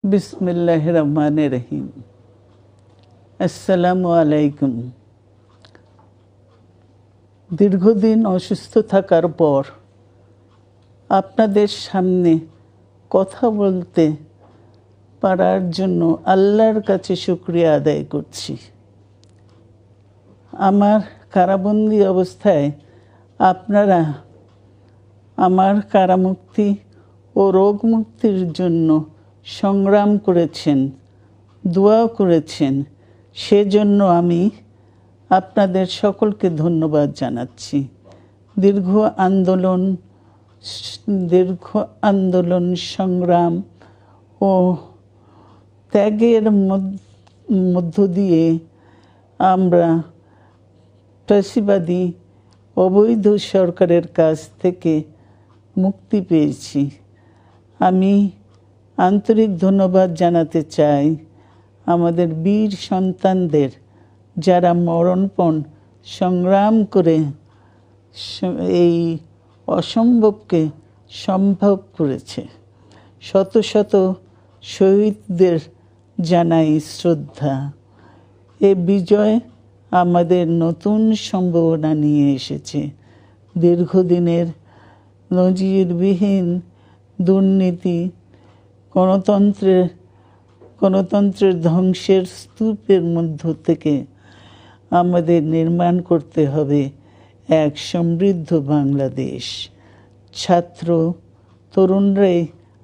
বিসমিল্লাহির রহমানির রহিম। আসসালামু আলাইকুম। দীর্ঘদিন অসুস্থ থাকার পর আপনাদের সামনে কথা বলতে পারার জন্য আল্লাহর কাছে শুকরিয়া আদায় করছি। আমার কারাবন্দী অবস্থায় আপনারা আমার কারামুক্তি ও রোগ মুক্তির জন্য সংগ্রাম করেছেন, দোয়া করেছেন। সেজন্য আমি আপনাদের সকলকে ধন্যবাদ জানাচ্ছি। দীর্ঘ আন্দোলন সংগ্রাম ও ত্যাগের মধ্য দিয়ে আমরা ফ্যাসিবাদী অবৈধ সরকারের কাছ থেকে মুক্তি পেয়েছি। আমি আন্তরিক ধন্যবাদ জানাতে চাই আমাদের বীর সন্তানদের, যারা মরণপণ সংগ্রাম করে এই অসম্ভবকে সম্ভব করেছে। শত শত শহীদদের জানাই শ্রদ্ধা। এ বিজয় আমাদের নতুন সম্ভাবনা নিয়ে এসেছে। দীর্ঘদিনের নজিরবিহীন দুর্নীতি, গণতন্ত্রের ধ্বংসের স্তূপের মধ্য থেকে আমাদের নির্মাণ করতে হবে এক সমৃদ্ধ বাংলাদেশ। ছাত্র তরুণরাই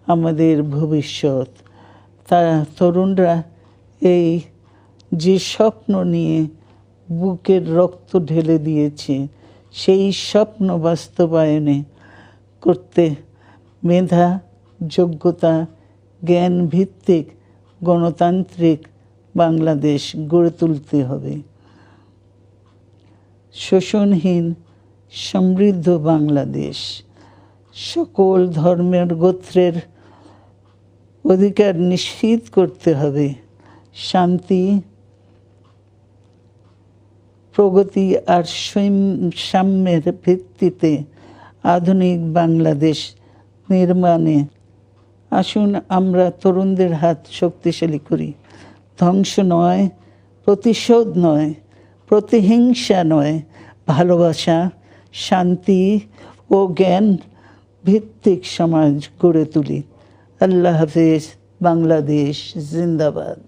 আমাদের ভবিষ্যৎ। তরুণরা এই যে স্বপ্ন নিয়ে বুকের রক্ত ঢেলে দিয়েছে, সেই স্বপ্ন বাস্তবায়নে করতে মেধা, যোগ্যতা, জ্ঞান ভিত্তিক গণতান্ত্রিক বাংলাদেশ গড়ে তুলতে হবে। শোষণহীন সমৃদ্ধ বাংলাদেশ। সকল ধর্মের গোত্রের অধিকার নিশ্চিত করতে হবে। শান্তি, প্রগতি আর সাম্যের ভিত্তিতে আধুনিক বাংলাদেশ নির্মাণে আসুন আমরা তরুণদের হাত শক্তিশালী করি। ধ্বংস নয়, প্রতিশোধ নয়, প্রতিহিংসা নয়, ভালোবাসা, শান্তি ও জ্ঞান ভিত্তিক সমাজ গড়ে তুলি। আল্লাহ হাফেজ। বাংলাদেশ জিন্দাবাদ।